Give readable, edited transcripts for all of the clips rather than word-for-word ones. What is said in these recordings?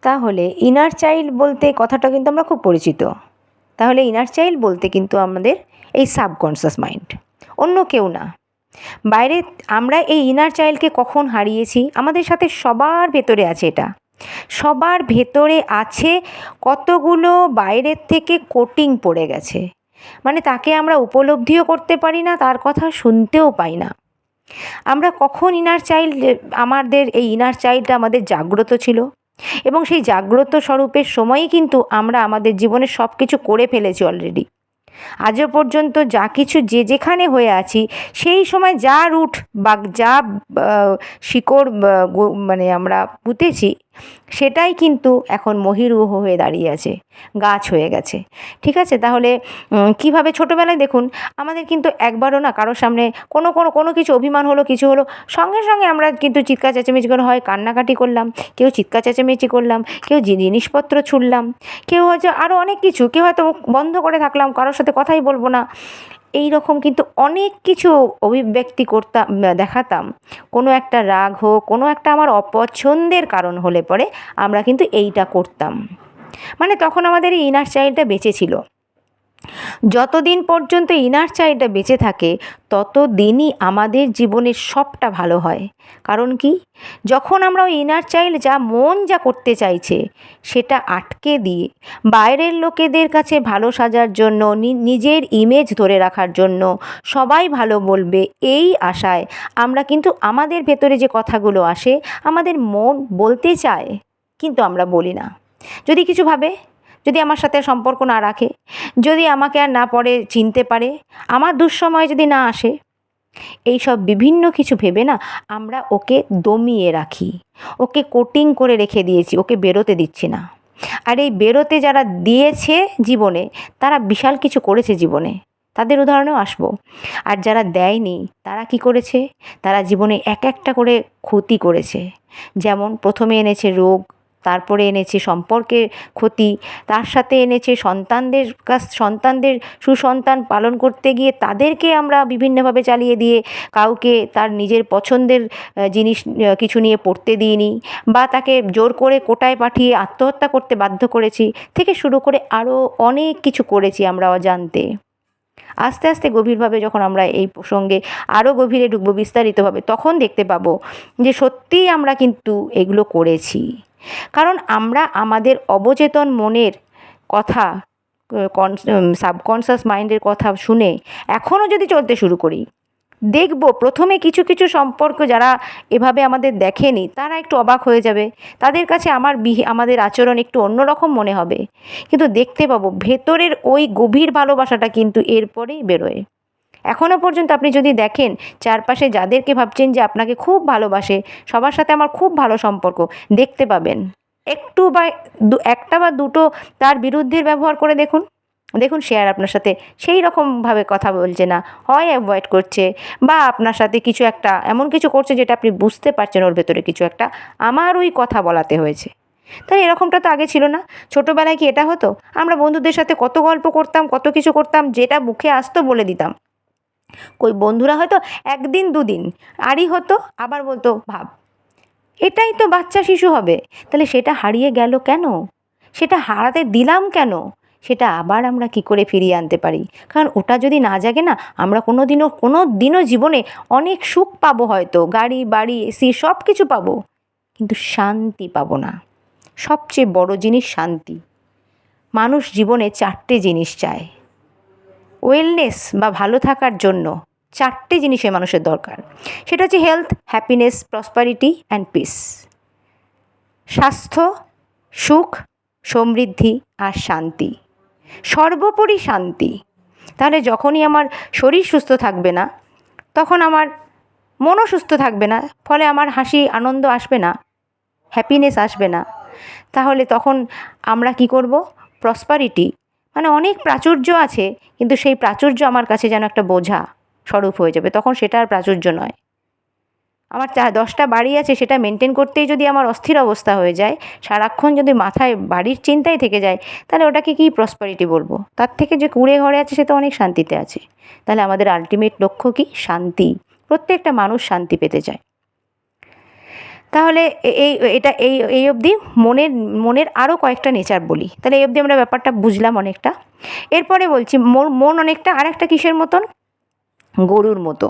তাহলে inner child বলতে কথাটা কিন্তু আমরা খুব পরিচিত। তাহলে ইনার চাইল্ড বলতে কিন্তু আমাদের এই সাবকনশাস মাইন্ড, অন্য কেউ না। বাইরে আমরা এই ইনার চাইল্ডকে কখন হারিয়েছি? আমাদের সাথে সবার ভেতরে আছে এটা। সবার ভেতরে আছে, কতগুলো বাইরের থেকে কোটিং পড়ে গেছে, মানে তাকে আমরা উপলব্ধিও করতে পারি না, তার কথা শুনতেও পাই না। আমরা কখন ইনার চাইল্ড, আমাদের এই ইনার চাইল্ডটা আমাদের জাগ্রত ছিল, এবং সেই জাগ্রত স্বরূপের সময়ই কিন্তু আমরা আমাদের জীবনে সব কিছু করে ফেলেছি অলরেডি। আজও পর্যন্ত যা কিছু যে যেখানে হয়ে আছি, সেই সময় যা রুট বা যা শিকড় মানে আমরা পুঁতেছি, সেটাই কিন্তু এখন মহীরুহ হয়ে দাঁড়িয়ে আছে, গাছ হয়ে গেছে। ঠিক আছে? তাহলে কীভাবে ছোটোবেলায় দেখুন, আমাদের কিন্তু একবারও না কারোর সামনে কোনো কিছু অভিমান হলো, কিছু হলো, সঙ্গে সঙ্গে আমরা কিন্তু চিৎকার চেঁচামেচি করে হয় কান্নাকাটি করলাম, কেউ চিৎকার চেঁচামেচি করলাম, কেউ জিনিসপত্র ছুঁড়লাম, কেউ হয়তো আরও অনেক কিছু, কেউ হয়তো মুখ বন্ধ করে থাকলাম, কারোর সাথে কথাই বলবো না। এই রকম কিন্তু অনেক কিছু অভিব্যক্তি করতাম, দেখাতাম। কোনো একটা রাগ হোক, কোনো একটা আমার অপছন্দের কারণ হলে পরে আমরা কিন্তু এইটা করতাম। মানে তখন আমাদের এই ইনার চাইল্ডটা বেঁচে ছিল। যতদিন পর্যন্ত ইনার চাইল্ডটা বেঁচে থাকে, ততদিনই আমাদের জীবনের সবটা ভালো হয়। কারণ কি? যখন আমরা ওই ইনার চাইল্ড যা মন যা করতে চাইছে সেটা আটকে দিয়ে বাইরের লোকেদের কাছে ভালো সাজার জন্য, নিজের ইমেজ ধরে রাখার জন্য, সবাই ভালো বলবে এই আশায় আমরা কিন্তু আমাদের ভেতরে যে কথাগুলো আসে, আমাদের মন বলতে চায় কিন্তু আমরা বলি না। যদি কিছু ভাবে, যদি আমার সাথে সম্পর্ক না রাখে, যদি আমাকে আর না পরে চিনতে পারে, আমার দুঃসময় যদি না আসে, এইসব বিভিন্ন কিছু ভেবে না আমরা ওকে দমিয়ে রাখি, ওকে কোটিং করে রেখে দিয়েছি, ওকে বেরোতে দিচ্ছি না। আর এই বেরোতে যারা দিয়েছে জীবনে, তারা বিশাল কিছু করেছে জীবনে, তাদের উদাহরণেও আসবো। আর যারা দেয়নি, তারা কি করেছে? তারা জীবনে এক একটা করে ক্ষতি করেছে। যেমন প্রথমে এনেছে রোগ, তারপরে এনেছে সম্পর্কের ক্ষতি, তার সাথে এনেছে সন্তানদের সুসন্তান পালন করতে গিয়ে তাদেরকে আমরা বিভিন্নভাবে চালিয়ে দিয়ে কাউকে তার নিজের পছন্দের জিনিস কিছু নিয়ে পড়তে দিইনি, বা তাকে জোর করে কোটায় পাঠিয়ে আত্মহত্যা করতে বাধ্য করেছি, থেকে শুরু করে আরও অনেক কিছু করেছি আমরা অজান্তে। আস্তে আস্তে গভীরভাবে যখন আমরা এই প্রসঙ্গে আরও গভীরে ঢুকবো বিস্তারিতভাবে, তখন দেখতে পাবো যে সত্যিই আমরা কিন্তু এগুলো করেছি। কারণ আমরা আমাদের অবচেতন মনের কথা, সাবকনশাস মাইন্ডের কথা শুনে এখনও যদি চলতে শুরু করি, দেখব প্রথমে কিছু কিছু সম্পর্ক যারা এভাবে আমাদের দেখেনি, তারা একটু অবাক হয়ে যাবে, তাদের কাছে আমাদের আচরণ একটু অন্যরকম মনে হবে। কিন্তু দেখতে পাবো ভেতরের ওই গভীর ভালোবাসাটা কিন্তু এরপরেই বেরোয়। এখনও পর্যন্ত আপনি যদি দেখেন চারপাশে যাদেরকে ভাবছেন যে আপনাকে খুব ভালোবাসে, সবার সাথে আমার খুব ভালো সম্পর্ক, দেখতে পাবেন একটু বা একটা বা দুটো তার বিরুদ্ধের ব্যবহার করে দেখুন, সে আর আপনার সাথে সেই রকমভাবে কথা বলছে না, হয় অ্যাভয়েড করছে, বা আপনার সাথে কিছু একটা এমন কিছু করছে যেটা আপনি বুঝতে পারছেন ওর ভেতরে কিছু একটা আমার ওই কথা বলাতে হয়েছে। তাই এরকমটা তো আগে ছিল না। ছোটোবেলায় কি এটা হতো? আমরা বন্ধুদের সাথে কত গল্প করতাম, কত কিছু করতাম, যেটা মুখে আসতো বলে দিতাম। কই বন্ধুরা হয়তো একদিন দুদিন আরই হতো, আবার বলতো ভাব, এটাই তো বাচ্চা শিশু হবে। তাহলে সেটা হারিয়ে গেল কেন? সেটা হারাতে দিলাম কেন? সেটা আবার আমরা কি করে ফিরিয়ে আনতে পারি? কারণ ওটা যদি না জাগে না, আমরা কোনো দিনও জীবনে অনেক সুখ পাবো, হয়তো গাড়ি বাড়ি এসি সব কিছু পাবো, কিন্তু শান্তি পাবো না। সবচেয়ে বড় জিনিস শান্তি। মানুষ জীবনে 4টে জিনিস চায়। ওয়েলনেস বা ভালো থাকার জন্য 4টে জিনিসের মানুষের দরকার। সেটা হচ্ছে health, happiness, prosperity and piece. স্বাস্থ্য, সুখ, সমৃদ্ধি আর শান্তি, সর্বোপরি শান্তি। তাহলে যখনই আমার শরীর সুস্থ থাকবে না, তখন আমার মনও সুস্থ থাকবে না, ফলে আমার হাসি আনন্দ আসবে না, হ্যাপিনেস আসবে না। তাহলে তখন আমরা কি করব? প্রসপারিটি মানে অনেক প্রাচুর্য আছে, কিন্তু সেই প্রাচুর্য আমার কাছে যেন একটা বোঝা স্বরূপ হয়ে যাবে, তখন সেটা আর প্রাচুর্য নয়। আমার 10টা বাড়ি আছে, সেটা মেনটেন করতেই যদি আমার অস্থির অবস্থা হয়ে যায়, সারাক্ষণ যদি মাথায় বাড়ির চিন্তাই থেকে যায়, তাহলে ওটাকে কি প্রসপারিটি বলবো? তার থেকে যে কুঁড়ে ঘরে আছে সে তো অনেক শান্তিতে আছে। তাহলে আমাদের আলটিমেট লক্ষ্য কি? শান্তি। প্রত্যেকটা মানুষ শান্তি পেতে চায়। তাহলে এই অবধি মনের আরও কয়েকটা নেচার বলি। তাহলে এই অবধি আমরা ব্যাপারটা বুঝলাম অনেকটা। এরপরে বলছি মন অনেকটা আরেকটা কিসের মতন? গরুর মতো।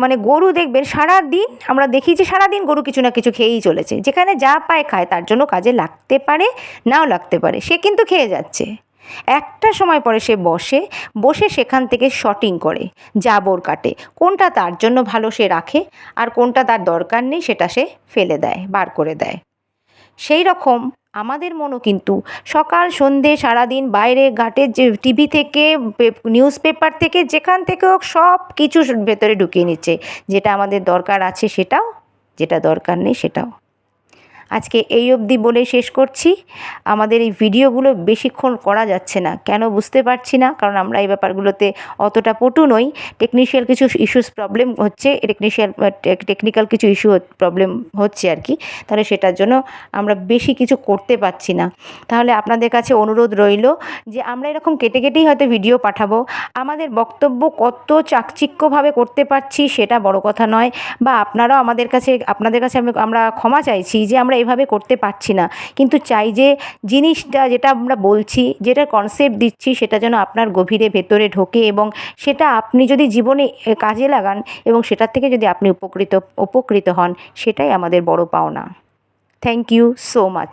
মানে গরু দেখবেন সারাদিন, আমরা দেখি যে সারাদিন গরু কিছু না কিছু খেয়েই চলেছে, যেখানে যা পায় খায়, তার জন্য কাজে লাগতে পারে নাও লাগতে পারে, সে কিন্তু খেয়ে যাচ্ছে। একটা সময় পরে সে বসে সেখান থেকে শর্টিং করে, জাবর কাটে, কোনটা তার জন্য ভালো সে রাখে, আর কোনটা তার দরকার নেই সেটা সে ফেলে দেয়, বার করে দেয়। সেই রকম আমাদের মনও কিন্তু সকাল সন্ধে সারাদিন বাইরে ঘাটে যে টিভি থেকে নিউজ পেপার থেকে যেখান থেকে হোক সব কিছু ভেতরে ঢুকিয়ে নিচ্ছে, যেটা আমাদের দরকার আছে সেটাও, যেটা দরকার নেই সেটাও। আজকে এই অবধি বলে শেষ করছি। আমাদের এই ভিডিওগুলো বেশিক্ষণ করা যাচ্ছে না, কেন বুঝতে পারছি না, কারণ আমরা এই ব্যাপারগুলোতে অতটা পটু নই। টেকনিশিয়াল কিছু প্রবলেম হচ্ছে, টেকনিক্যাল কিছু প্রবলেম হচ্ছে আর কি, তাহলে সেটার জন্য আমরা বেশি কিছু করতে পারছি না। তাহলে আপনাদের কাছে অনুরোধ রইল যে আমরা এরকম কেটে কেটেই হয়তো ভিডিও পাঠাবো, আমাদের বক্তব্য কত চাকচিক্যভাবে করতে পারছি সেটা বড় কথা নয়, বা আপনারাও আপনাদের কাছে আমরা ক্ষমা চাইছি যে আমরা এভাবে করতে পারছি না, কিন্তু চাই যে জিনিসটা যেটা আমরা বলছি, যেটা কনসেপ্ট দিচ্ছি, সেটা যেন আপনার গভীরে ভেতরে ঢোকে, এবং সেটা আপনি যদি জীবনে কাজে লাগান এবং সেটার থেকে যদি আপনি উপকৃত হন, সেটাই আমাদের বড় পাওনা। Thank you so much.